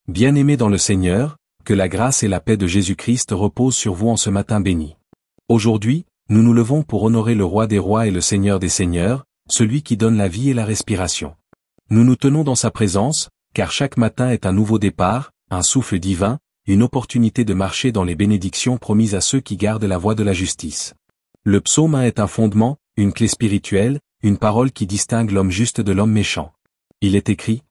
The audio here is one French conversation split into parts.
Bien-aimés dans le Seigneur, que la grâce et la paix de Jésus-Christ reposent sur vous en ce matin béni. Aujourd'hui, nous nous levons pour honorer le Roi des rois et le Seigneur des seigneurs, celui qui donne la vie et la respiration. Nous nous tenons dans sa présence, car chaque matin est un nouveau départ, un souffle divin, une opportunité de marcher dans les bénédictions promises à ceux qui gardent la voie de la justice. Le psaume 1 est un fondement, une clé spirituelle, une parole qui distingue l'homme juste de l'homme méchant. Il est écrit: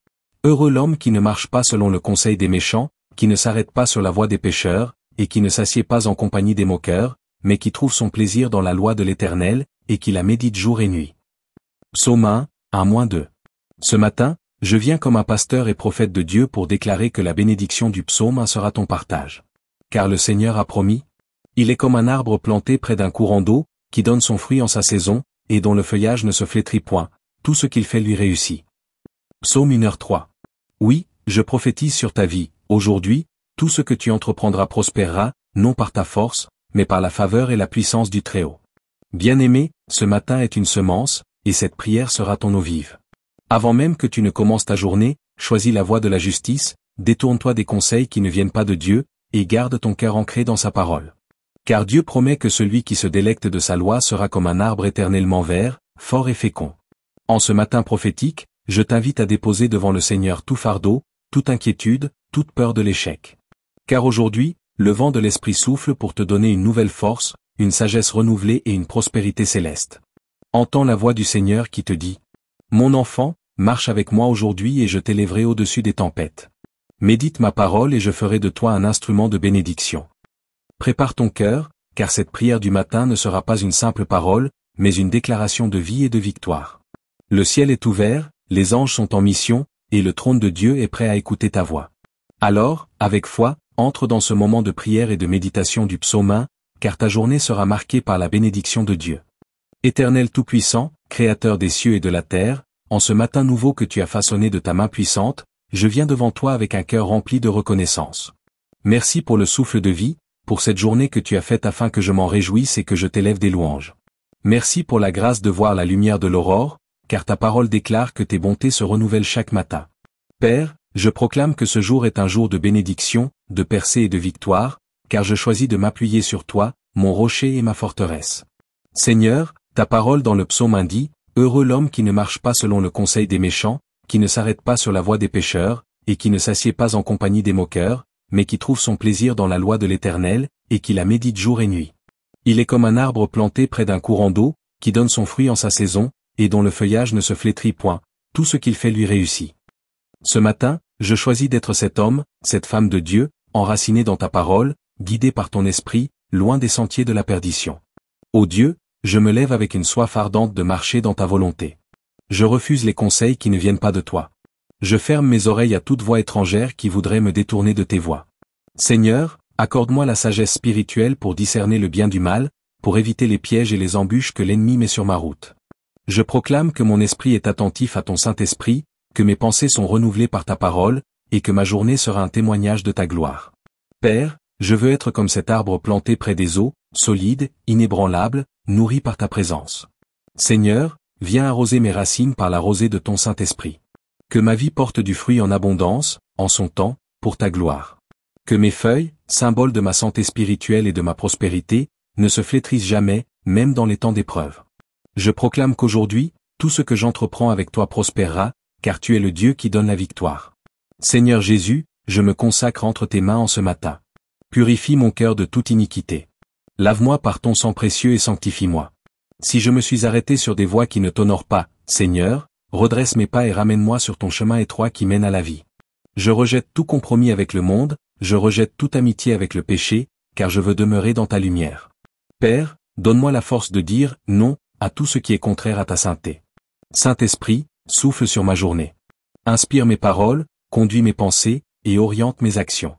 Heureux l'homme qui ne marche pas selon le conseil des méchants, qui ne s'arrête pas sur la voie des pécheurs, et qui ne s'assied pas en compagnie des moqueurs, mais qui trouve son plaisir dans la loi de l'Éternel, et qui la médite jour et nuit. Psaume 1, 1-2. Ce matin, je viens comme un pasteur et prophète de Dieu pour déclarer que la bénédiction du psaume 1 sera ton partage. Car le Seigneur a promis. Il est comme un arbre planté près d'un courant d'eau, qui donne son fruit en sa saison, et dont le feuillage ne se flétrit point, tout ce qu'il fait lui réussit. Psaume 1h3. Oui, je prophétise sur ta vie, aujourd'hui, tout ce que tu entreprendras prospérera, non par ta force, mais par la faveur et la puissance du Très-Haut. Bien-aimé, ce matin est une semence, et cette prière sera ton eau vive. Avant même que tu ne commences ta journée, choisis la voie de la justice, détourne-toi des conseils qui ne viennent pas de Dieu, et garde ton cœur ancré dans sa parole. Car Dieu promet que celui qui se délecte de sa loi sera comme un arbre éternellement vert, fort et fécond. En ce matin prophétique, je t'invite à déposer devant le Seigneur tout fardeau, toute inquiétude, toute peur de l'échec. Car aujourd'hui, le vent de l'Esprit souffle pour te donner une nouvelle force, une sagesse renouvelée et une prospérité céleste. Entends la voix du Seigneur qui te dit: Mon enfant, marche avec moi aujourd'hui et je t'élèverai au-dessus des tempêtes. Médite ma parole et je ferai de toi un instrument de bénédiction. Prépare ton cœur, car cette prière du matin ne sera pas une simple parole, mais une déclaration de vie et de victoire. Le ciel est ouvert, les anges sont en mission, et le trône de Dieu est prêt à écouter ta voix. Alors, avec foi, entre dans ce moment de prière et de méditation du psaume 1, car ta journée sera marquée par la bénédiction de Dieu. Éternel Tout-Puissant, Créateur des cieux et de la terre, en ce matin nouveau que tu as façonné de ta main puissante, je viens devant toi avec un cœur rempli de reconnaissance. Merci pour le souffle de vie, pour cette journée que tu as faite afin que je m'en réjouisse et que je t'élève des louanges. Merci pour la grâce de voir la lumière de l'aurore, car ta parole déclare que tes bontés se renouvellent chaque matin. Père, je proclame que ce jour est un jour de bénédiction, de percée et de victoire, car je choisis de m'appuyer sur toi, mon rocher et ma forteresse. Seigneur, ta parole dans le psaume 1 dit: Heureux l'homme qui ne marche pas selon le conseil des méchants, qui ne s'arrête pas sur la voie des pécheurs, et qui ne s'assied pas en compagnie des moqueurs, mais qui trouve son plaisir dans la loi de l'Éternel, et qui la médite jour et nuit. Il est comme un arbre planté près d'un courant d'eau, qui donne son fruit en sa saison, et dont le feuillage ne se flétrit point, tout ce qu'il fait lui réussit. Ce matin, je choisis d'être cet homme, cette femme de Dieu, enraciné dans ta parole, guidé par ton esprit, loin des sentiers de la perdition. Ô Dieu, je me lève avec une soif ardente de marcher dans ta volonté. Je refuse les conseils qui ne viennent pas de toi. Je ferme mes oreilles à toute voix étrangère qui voudrait me détourner de tes voies. Seigneur, accorde-moi la sagesse spirituelle pour discerner le bien du mal, pour éviter les pièges et les embûches que l'ennemi met sur ma route. Je proclame que mon esprit est attentif à ton Saint-Esprit, que mes pensées sont renouvelées par ta parole, et que ma journée sera un témoignage de ta gloire. Père, je veux être comme cet arbre planté près des eaux, solide, inébranlable, nourri par ta présence. Seigneur, viens arroser mes racines par la rosée de ton Saint-Esprit. Que ma vie porte du fruit en abondance, en son temps, pour ta gloire. Que mes feuilles, symboles de ma santé spirituelle et de ma prospérité, ne se flétrissent jamais, même dans les temps d'épreuve. Je proclame qu'aujourd'hui, tout ce que j'entreprends avec toi prospérera, car tu es le Dieu qui donne la victoire. Seigneur Jésus, je me consacre entre tes mains en ce matin. Purifie mon cœur de toute iniquité. Lave-moi par ton sang précieux et sanctifie-moi. Si je me suis arrêté sur des voies qui ne t'honorent pas, Seigneur, redresse mes pas et ramène-moi sur ton chemin étroit qui mène à la vie. Je rejette tout compromis avec le monde, je rejette toute amitié avec le péché, car je veux demeurer dans ta lumière. Père, donne-moi la force de dire non à tout ce qui est contraire à ta sainteté. Saint-Esprit, souffle sur ma journée. Inspire mes paroles, conduis mes pensées, et oriente mes actions.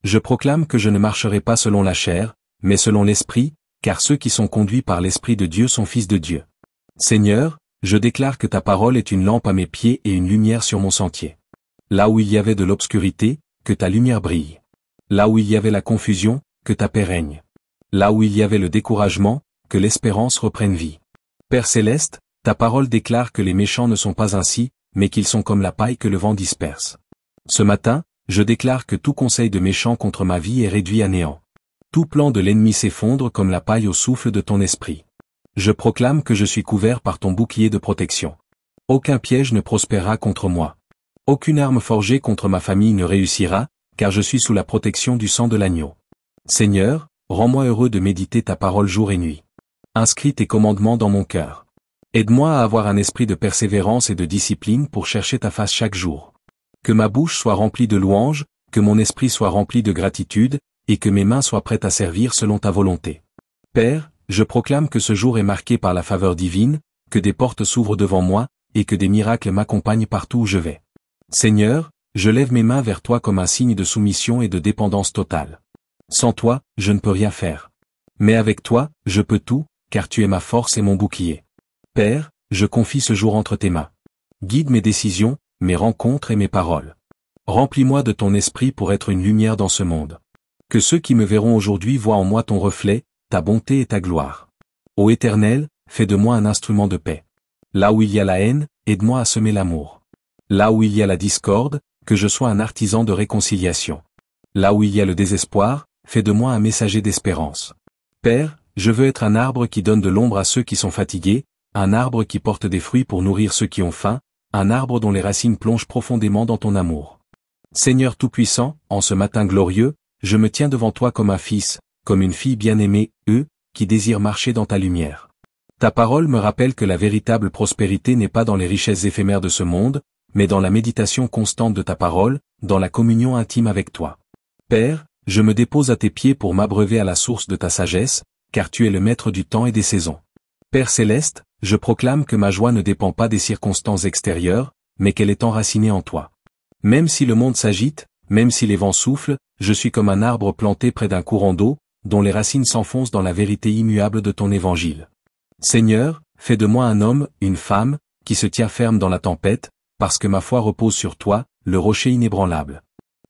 Je proclame que je ne marcherai pas selon la chair, mais selon l'Esprit, car ceux qui sont conduits par l'Esprit de Dieu sont fils de Dieu. Seigneur, je déclare que ta parole est une lampe à mes pieds et une lumière sur mon sentier. Là où il y avait de l'obscurité, que ta lumière brille. Là où il y avait la confusion, que ta paix règne. Là où il y avait le découragement, que l'espérance reprenne vie. Père céleste, ta parole déclare que les méchants ne sont pas ainsi, mais qu'ils sont comme la paille que le vent disperse. Ce matin, je déclare que tout conseil de méchant contre ma vie est réduit à néant. Tout plan de l'ennemi s'effondre comme la paille au souffle de ton esprit. Je proclame que je suis couvert par ton bouclier de protection. Aucun piège ne prospérera contre moi. Aucune arme forgée contre ma famille ne réussira, car je suis sous la protection du sang de l'agneau. Seigneur, rends-moi heureux de méditer ta parole jour et nuit. Inscris tes commandements dans mon cœur. Aide-moi à avoir un esprit de persévérance et de discipline pour chercher ta face chaque jour. Que ma bouche soit remplie de louanges, que mon esprit soit rempli de gratitude, et que mes mains soient prêtes à servir selon ta volonté. Père, je proclame que ce jour est marqué par la faveur divine, que des portes s'ouvrent devant moi, et que des miracles m'accompagnent partout où je vais. Seigneur, je lève mes mains vers toi comme un signe de soumission et de dépendance totale. Sans toi, je ne peux rien faire. Mais avec toi, je peux tout, car tu es ma force et mon bouclier. Père, je confie ce jour entre tes mains. Guide mes décisions, mes rencontres et mes paroles. Remplis-moi de ton esprit pour être une lumière dans ce monde. Que ceux qui me verront aujourd'hui voient en moi ton reflet, ta bonté et ta gloire. Ô Éternel, fais de moi un instrument de paix. Là où il y a la haine, aide-moi à semer l'amour. Là où il y a la discorde, que je sois un artisan de réconciliation. Là où il y a le désespoir, fais de moi un messager d'espérance. Père, je veux être un arbre qui donne de l'ombre à ceux qui sont fatigués, un arbre qui porte des fruits pour nourrir ceux qui ont faim, un arbre dont les racines plongent profondément dans ton amour. Seigneur Tout-Puissant, en ce matin glorieux, je me tiens devant toi comme un fils, comme une fille bien-aimée, qui désire marcher dans ta lumière. Ta parole me rappelle que la véritable prospérité n'est pas dans les richesses éphémères de ce monde, mais dans la méditation constante de ta parole, dans la communion intime avec toi. Père, je me dépose à tes pieds pour m'abreuver à la source de ta sagesse, car tu es le maître du temps et des saisons. Père céleste, je proclame que ma joie ne dépend pas des circonstances extérieures, mais qu'elle est enracinée en toi. Même si le monde s'agite, même si les vents soufflent, je suis comme un arbre planté près d'un courant d'eau, dont les racines s'enfoncent dans la vérité immuable de ton évangile. Seigneur, fais de moi un homme, une femme, qui se tient ferme dans la tempête, parce que ma foi repose sur toi, le rocher inébranlable.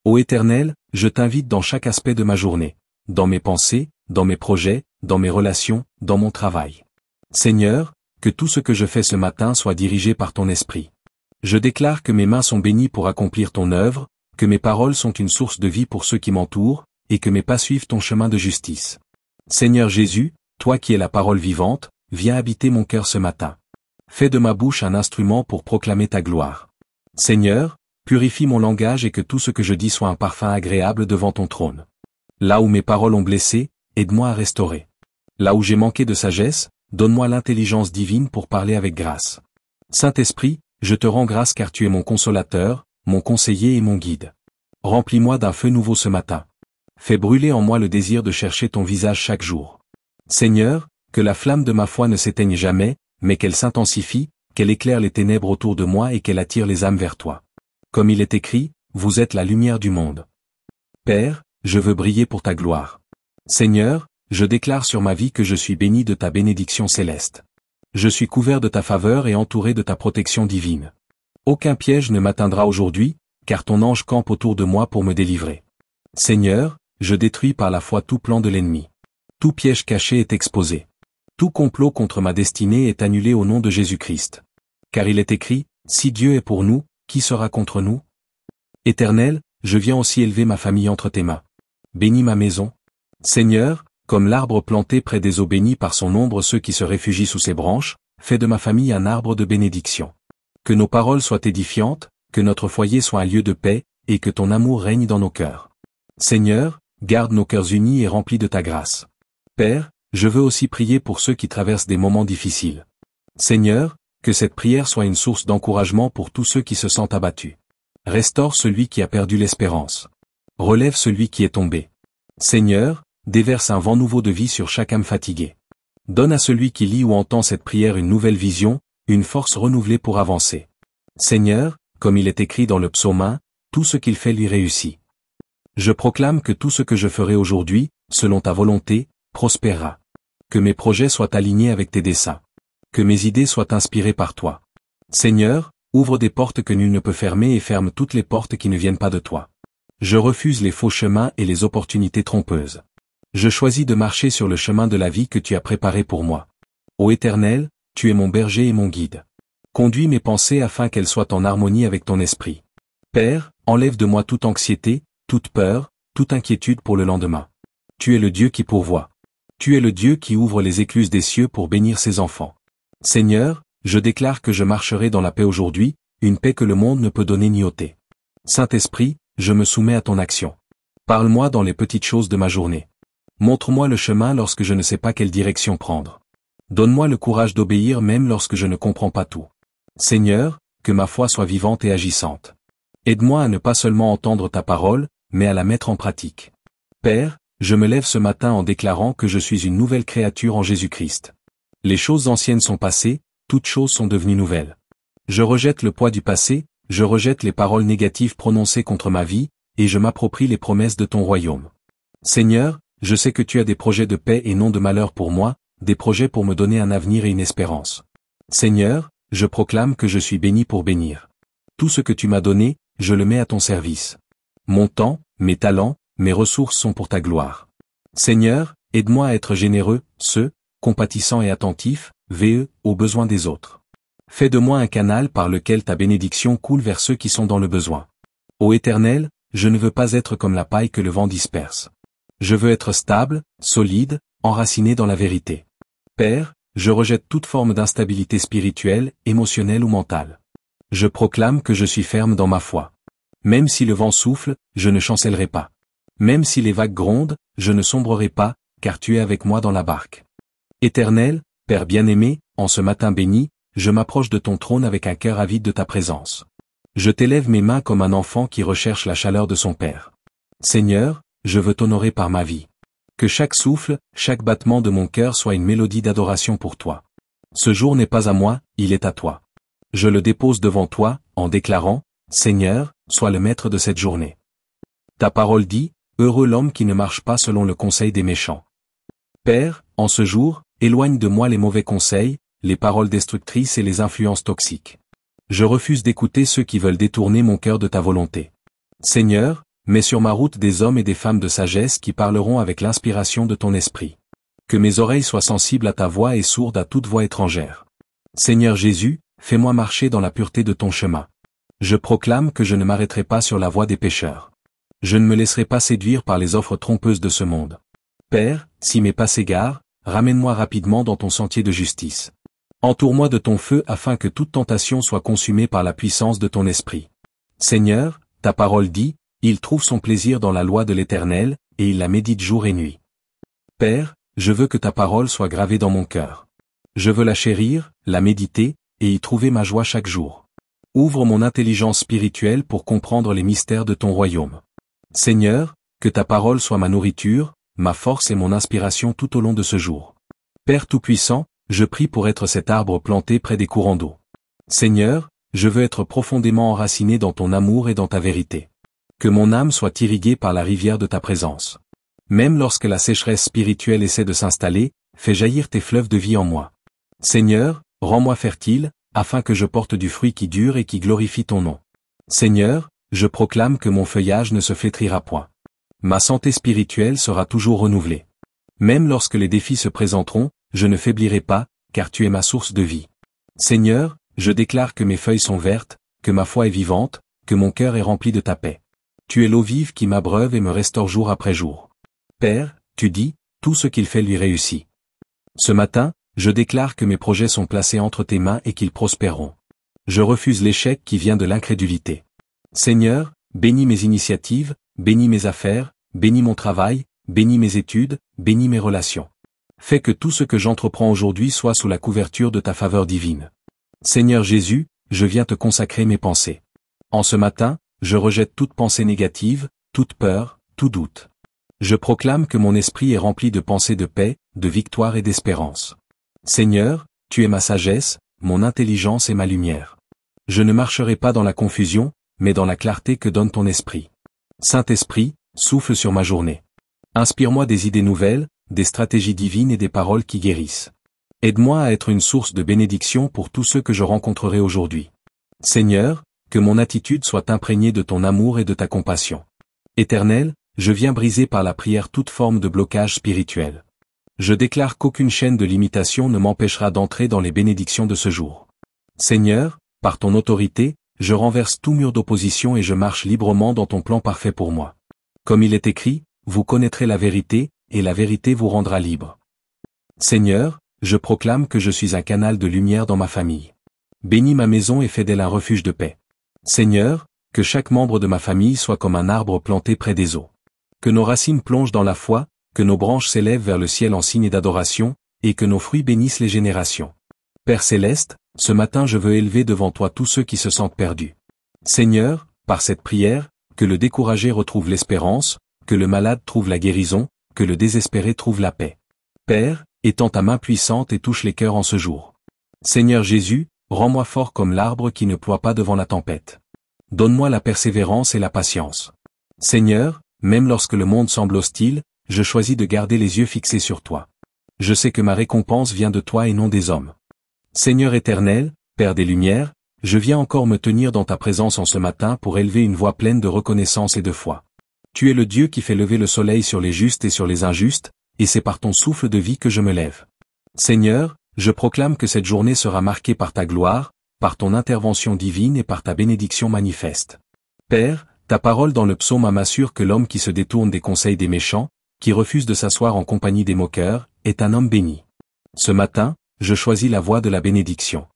Ô Éternel, je t'invite dans chaque aspect de ma journée, dans mes pensées, dans mes projets, dans mes relations, dans mon travail. Seigneur, que tout ce que je fais ce matin soit dirigé par ton esprit. Je déclare que mes mains sont bénies pour accomplir ton œuvre, que mes paroles sont une source de vie pour ceux qui m'entourent, et que mes pas suivent ton chemin de justice. Seigneur Jésus, toi qui es la parole vivante, viens habiter mon cœur ce matin. Fais de ma bouche un instrument pour proclamer ta gloire. Seigneur, purifie mon langage et que tout ce que je dis soit un parfum agréable devant ton trône. Là où mes paroles ont blessé, aide-moi à restaurer. Là où j'ai manqué de sagesse, donne-moi l'intelligence divine pour parler avec grâce. Saint-Esprit, je te rends grâce car tu es mon consolateur, mon conseiller et mon guide. Remplis-moi d'un feu nouveau ce matin. Fais brûler en moi le désir de chercher ton visage chaque jour. Seigneur, que la flamme de ma foi ne s'éteigne jamais, mais qu'elle s'intensifie, qu'elle éclaire les ténèbres autour de moi et qu'elle attire les âmes vers toi. Comme il est écrit, vous êtes la lumière du monde. Père, je veux briller pour ta gloire. Seigneur, je déclare sur ma vie que je suis béni de ta bénédiction céleste. Je suis couvert de ta faveur et entouré de ta protection divine. Aucun piège ne m'atteindra aujourd'hui, car ton ange campe autour de moi pour me délivrer. Seigneur, je détruis par la foi tout plan de l'ennemi. Tout piège caché est exposé. Tout complot contre ma destinée est annulé au nom de Jésus-Christ. Car il est écrit, si Dieu est pour nous, qui sera contre nous? Éternel, je viens aussi élever ma famille entre tes mains. Bénis ma maison. Seigneur, comme l'arbre planté près des eaux bénis par son ombre ceux qui se réfugient sous ses branches, fais de ma famille un arbre de bénédiction. Que nos paroles soient édifiantes, que notre foyer soit un lieu de paix, et que ton amour règne dans nos cœurs. Seigneur, garde nos cœurs unis et remplis de ta grâce. Père, je veux aussi prier pour ceux qui traversent des moments difficiles. Seigneur, que cette prière soit une source d'encouragement pour tous ceux qui se sentent abattus. Restaure celui qui a perdu l'espérance. Relève celui qui est tombé. Seigneur, déverse un vent nouveau de vie sur chaque âme fatiguée. Donne à celui qui lit ou entend cette prière une nouvelle vision, une force renouvelée pour avancer. Seigneur, comme il est écrit dans le psaume 1, tout ce qu'il fait lui réussit. Je proclame que tout ce que je ferai aujourd'hui, selon ta volonté, prospérera. Que mes projets soient alignés avec tes desseins. Que mes idées soient inspirées par toi. Seigneur, ouvre des portes que nul ne peut fermer et ferme toutes les portes qui ne viennent pas de toi. Je refuse les faux chemins et les opportunités trompeuses. Je choisis de marcher sur le chemin de la vie que tu as préparé pour moi. Ô Éternel, tu es mon berger et mon guide. Conduis mes pensées afin qu'elles soient en harmonie avec ton esprit. Père, Enlève de moi toute anxiété, toute peur, toute inquiétude pour le lendemain. Tu es le Dieu qui pourvoit. Tu es le Dieu qui ouvre les écluses des cieux pour bénir ses enfants. Seigneur, je déclare que je marcherai dans la paix aujourd'hui, une paix que le monde ne peut donner ni ôter. Saint-Esprit, je me soumets à ton action. Parle-moi dans les petites choses de ma journée. Montre-moi le chemin lorsque je ne sais pas quelle direction prendre. Donne-moi le courage d'obéir même lorsque je ne comprends pas tout. Seigneur, que ma foi soit vivante et agissante. Aide-moi à ne pas seulement entendre ta parole, mais à la mettre en pratique. Père, je me lève ce matin en déclarant que je suis une nouvelle créature en Jésus-Christ. Les choses anciennes sont passées, toutes choses sont devenues nouvelles. Je rejette le poids du passé, je rejette les paroles négatives prononcées contre ma vie, et je m'approprie les promesses de ton royaume. Seigneur, je sais que tu as des projets de paix et non de malheur pour moi, des projets pour me donner un avenir et une espérance. Seigneur, je proclame que je suis béni pour bénir. Tout ce que tu m'as donné, je le mets à ton service. Mon temps, mes talents, mes ressources sont pour ta gloire. Seigneur, aide-moi à être généreux, compatissant et attentif, aux besoins des autres. Fais de moi un canal par lequel ta bénédiction coule vers ceux qui sont dans le besoin. Ô Éternel, je ne veux pas être comme la paille que le vent disperse. Je veux être stable, solide, enraciné dans la vérité. Père, je rejette toute forme d'instabilité spirituelle, émotionnelle ou mentale. Je proclame que je suis ferme dans ma foi. Même si le vent souffle, je ne chancellerai pas. Même si les vagues grondent, je ne sombrerai pas, car tu es avec moi dans la barque. Éternel, Père bien-aimé, en ce matin béni, je m'approche de ton trône avec un cœur avide de ta présence. Je t'élève mes mains comme un enfant qui recherche la chaleur de son Père. Seigneur, je veux t'honorer par ma vie. Que chaque souffle, chaque battement de mon cœur soit une mélodie d'adoration pour toi. Ce jour n'est pas à moi, il est à toi. Je le dépose devant toi, en déclarant, Seigneur, sois le maître de cette journée. Ta parole dit, heureux l'homme qui ne marche pas selon le conseil des méchants. Père, en ce jour, éloigne de moi les mauvais conseils, les paroles destructrices et les influences toxiques. Je refuse d'écouter ceux qui veulent détourner mon cœur de ta volonté. Seigneur, mets sur ma route des hommes et des femmes de sagesse qui parleront avec l'inspiration de ton esprit. Que mes oreilles soient sensibles à ta voix et sourdes à toute voix étrangère. Seigneur Jésus, fais-moi marcher dans la pureté de ton chemin. Je proclame que je ne m'arrêterai pas sur la voie des pécheurs. Je ne me laisserai pas séduire par les offres trompeuses de ce monde. Père, si mes pas s'égarent, ramène-moi rapidement dans ton sentier de justice. Entoure-moi de ton feu afin que toute tentation soit consumée par la puissance de ton esprit. Seigneur, ta parole dit, il trouve son plaisir dans la loi de l'Éternel, et il la médite jour et nuit. Père, je veux que ta parole soit gravée dans mon cœur. Je veux la chérir, la méditer, et y trouver ma joie chaque jour. Ouvre mon intelligence spirituelle pour comprendre les mystères de ton royaume. Seigneur, que ta parole soit ma nourriture, ma force et mon inspiration tout au long de ce jour. Père Tout-Puissant, je prie pour être cet arbre planté près des courants d'eau. Seigneur, je veux être profondément enraciné dans ton amour et dans ta vérité. Que mon âme soit irriguée par la rivière de ta présence. Même lorsque la sécheresse spirituelle essaie de s'installer, fais jaillir tes fleuves de vie en moi. Seigneur, rends-moi fertile, afin que je porte du fruit qui dure et qui glorifie ton nom. Seigneur, je proclame que mon feuillage ne se flétrira point. Ma santé spirituelle sera toujours renouvelée. Même lorsque les défis se présenteront, je ne faiblirai pas, car tu es ma source de vie. Seigneur, je déclare que mes feuilles sont vertes, que ma foi est vivante, que mon cœur est rempli de ta paix. Tu es l'eau vive qui m'abreuve et me restaure jour après jour. Père, tu dis, tout ce qu'il fait lui réussit. Ce matin, je déclare que mes projets sont placés entre tes mains et qu'ils prospéreront. Je refuse l'échec qui vient de l'incrédulité. Seigneur, bénis mes initiatives, bénis mes affaires, bénis mon travail, bénis mes études, bénis mes relations. Fais que tout ce que j'entreprends aujourd'hui soit sous la couverture de ta faveur divine. Seigneur Jésus, je viens te consacrer mes pensées. En ce matin, je rejette toute pensée négative, toute peur, tout doute. Je proclame que mon esprit est rempli de pensées de paix, de victoire et d'espérance. Seigneur, tu es ma sagesse, mon intelligence et ma lumière. Je ne marcherai pas dans la confusion, mais dans la clarté que donne ton esprit. Saint-Esprit, souffle sur ma journée. Inspire-moi des idées nouvelles, des stratégies divines et des paroles qui guérissent. Aide-moi à être une source de bénédiction pour tous ceux que je rencontrerai aujourd'hui. Seigneur, que mon attitude soit imprégnée de ton amour et de ta compassion. Éternel, je viens briser par la prière toute forme de blocage spirituel. Je déclare qu'aucune chaîne de limitation ne m'empêchera d'entrer dans les bénédictions de ce jour. Seigneur, par ton autorité, je renverse tout mur d'opposition et je marche librement dans ton plan parfait pour moi. Comme il est écrit, vous connaîtrez la vérité, et la vérité vous rendra libre. Seigneur, je proclame que je suis un canal de lumière dans ma famille. Bénis ma maison et fais d'elle un refuge de paix. Seigneur, que chaque membre de ma famille soit comme un arbre planté près des eaux. Que nos racines plongent dans la foi, que nos branches s'élèvent vers le ciel en signe d'adoration, et que nos fruits bénissent les générations. Père céleste, ce matin je veux élever devant toi tous ceux qui se sentent perdus. Seigneur, par cette prière, que le découragé retrouve l'espérance, que le malade trouve la guérison, que le désespéré trouve la paix. Père, étends ta main puissante et touche les cœurs en ce jour. Seigneur Jésus, rends-moi fort comme l'arbre qui ne ploie pas devant la tempête. Donne-moi la persévérance et la patience. Seigneur, même lorsque le monde semble hostile, je choisis de garder les yeux fixés sur toi. Je sais que ma récompense vient de toi et non des hommes. Seigneur éternel, Père des Lumières, je viens encore me tenir dans ta présence en ce matin pour élever une voix pleine de reconnaissance et de foi. Tu es le Dieu qui fait lever le soleil sur les justes et sur les injustes, et c'est par ton souffle de vie que je me lève. Seigneur, je proclame que cette journée sera marquée par ta gloire, par ton intervention divine et par ta bénédiction manifeste. Père, ta parole dans le psaume m'assure que l'homme qui se détourne des conseils des méchants, qui refuse de s'asseoir en compagnie des moqueurs, est un homme béni. Ce matin, je choisis la voie de la bénédiction.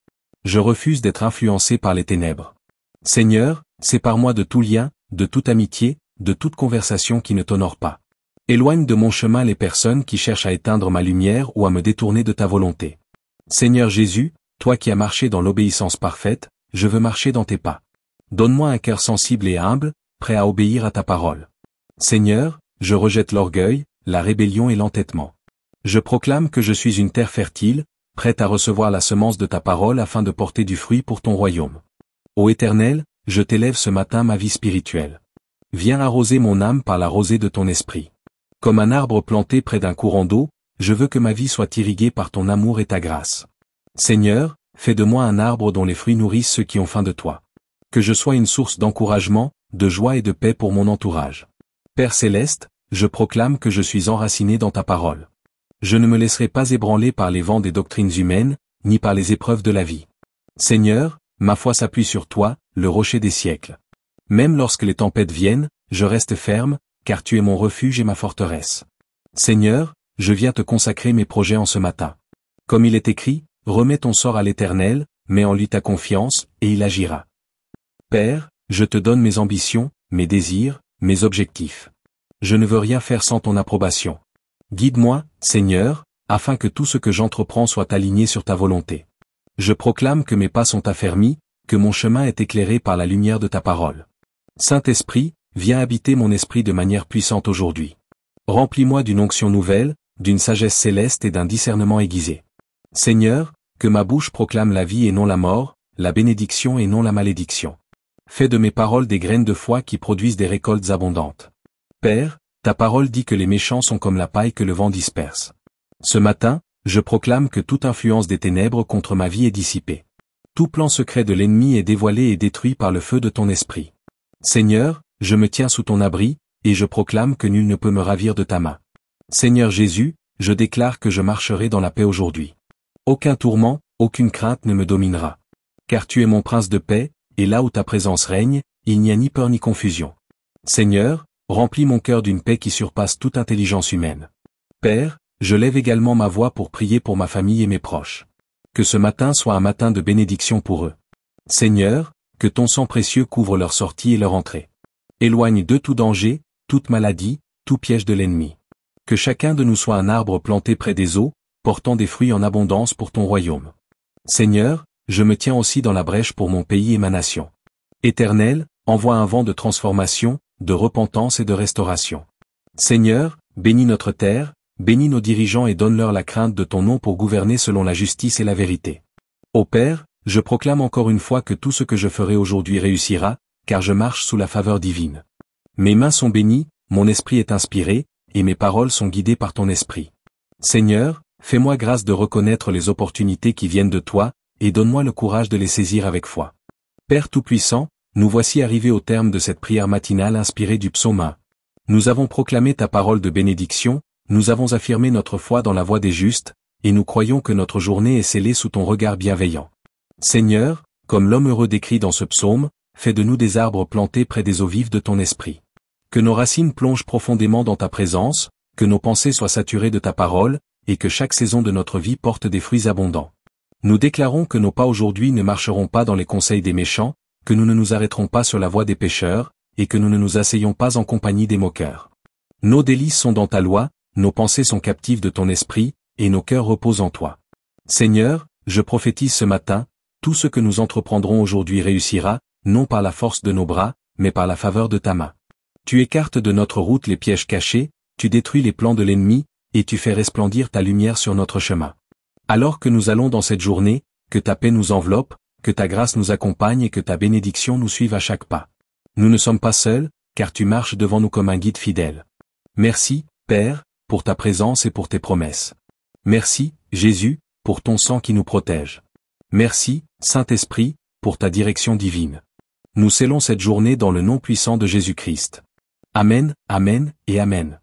Je refuse d'être influencé par les ténèbres. Seigneur, sépare-moi de tout lien, de toute amitié, de toute conversation qui ne t'honore pas. Éloigne de mon chemin les personnes qui cherchent à éteindre ma lumière ou à me détourner de ta volonté. Seigneur Jésus, toi qui as marché dans l'obéissance parfaite, je veux marcher dans tes pas. Donne-moi un cœur sensible et humble, prêt à obéir à ta parole. Seigneur, je rejette l'orgueil, la rébellion et l'entêtement. Je proclame que je suis une terre fertile, prête à recevoir la semence de ta parole afin de porter du fruit pour ton royaume. Ô Éternel, je t'élève ce matin ma vie spirituelle. Viens arroser mon âme par la rosée de ton esprit. Comme un arbre planté près d'un courant d'eau, je veux que ma vie soit irriguée par ton amour et ta grâce. Seigneur, fais de moi un arbre dont les fruits nourrissent ceux qui ont faim de toi. Que je sois une source d'encouragement, de joie et de paix pour mon entourage. Père céleste, je proclame que je suis enraciné dans ta parole. Je ne me laisserai pas ébranler par les vents des doctrines humaines, ni par les épreuves de la vie. Seigneur, ma foi s'appuie sur toi, le rocher des siècles. Même lorsque les tempêtes viennent, je reste ferme, car tu es mon refuge et ma forteresse. Seigneur, je viens te consacrer mes projets en ce matin. Comme il est écrit, remets ton sort à l'Éternel, mets en lui ta confiance, et il agira. Père, je te donne mes ambitions, mes désirs, mes objectifs. Je ne veux rien faire sans ton approbation. Guide-moi, Seigneur, afin que tout ce que j'entreprends soit aligné sur ta volonté. Je proclame que mes pas sont affermis, que mon chemin est éclairé par la lumière de ta parole. Saint-Esprit, viens habiter mon esprit de manière puissante aujourd'hui. Remplis-moi d'une onction nouvelle, d'une sagesse céleste et d'un discernement aiguisé. Seigneur, que ma bouche proclame la vie et non la mort, la bénédiction et non la malédiction. Fais de mes paroles des graines de foi qui produisent des récoltes abondantes. Père, ta parole dit que les méchants sont comme la paille que le vent disperse. Ce matin, je proclame que toute influence des ténèbres contre ma vie est dissipée. Tout plan secret de l'ennemi est dévoilé et détruit par le feu de ton esprit. Seigneur, je me tiens sous ton abri, et je proclame que nul ne peut me ravir de ta main. Seigneur Jésus, je déclare que je marcherai dans la paix aujourd'hui. Aucun tourment, aucune crainte ne me dominera. Car tu es mon prince de paix, et là où ta présence règne, il n'y a ni peur ni confusion. Seigneur, remplis mon cœur d'une paix qui surpasse toute intelligence humaine. Père, je lève également ma voix pour prier pour ma famille et mes proches. Que ce matin soit un matin de bénédiction pour eux. Seigneur, que ton sang précieux couvre leur sortie et leur entrée. Éloigne d'eux tout danger, toute maladie, tout piège de l'ennemi. Que chacun de nous soit un arbre planté près des eaux, portant des fruits en abondance pour ton royaume. Seigneur, je me tiens aussi dans la brèche pour mon pays et ma nation. Éternel, envoie un vent de transformation, de repentance et de restauration. Seigneur, bénis notre terre, bénis nos dirigeants et donne-leur la crainte de ton nom pour gouverner selon la justice et la vérité. Ô Père, je proclame encore une fois que tout ce que je ferai aujourd'hui réussira, car je marche sous la faveur divine. Mes mains sont bénies, mon esprit est inspiré, et mes paroles sont guidées par ton esprit. Seigneur, fais-moi grâce de reconnaître les opportunités qui viennent de toi, et donne-moi le courage de les saisir avec foi. Père Tout-Puissant, nous voici arrivés au terme de cette prière matinale inspirée du psaume 1. Nous avons proclamé ta parole de bénédiction, nous avons affirmé notre foi dans la voie des justes, et nous croyons que notre journée est scellée sous ton regard bienveillant. Seigneur, Comme l'homme heureux décrit dans ce psaume, fais de nous des arbres plantés près des eaux vives de ton esprit. Que nos racines plongent profondément dans ta présence, que nos pensées soient saturées de ta parole, et que chaque saison de notre vie porte des fruits abondants. Nous déclarons que nos pas aujourd'hui ne marcheront pas dans les conseils des méchants, que nous ne nous arrêterons pas sur la voie des pécheurs, et que nous ne nous asseyons pas en compagnie des moqueurs. Nos délices sont dans ta loi, nos pensées sont captives de ton esprit, et nos cœurs reposent en toi. Seigneur, je prophétise ce matin, tout ce que nous entreprendrons aujourd'hui réussira, non par la force de nos bras, mais par la faveur de ta main. Tu écartes de notre route les pièges cachés, tu détruis les plans de l'ennemi, et tu fais resplendir ta lumière sur notre chemin. Alors que nous allons dans cette journée, que ta paix nous enveloppe, que ta grâce nous accompagne et que ta bénédiction nous suive à chaque pas. Nous ne sommes pas seuls, car tu marches devant nous comme un guide fidèle. Merci, Père, pour ta présence et pour tes promesses. Merci, Jésus, pour ton sang qui nous protège. Merci, Saint-Esprit, pour ta direction divine. Nous scellons cette journée dans le nom puissant de Jésus-Christ. Amen, Amen et Amen.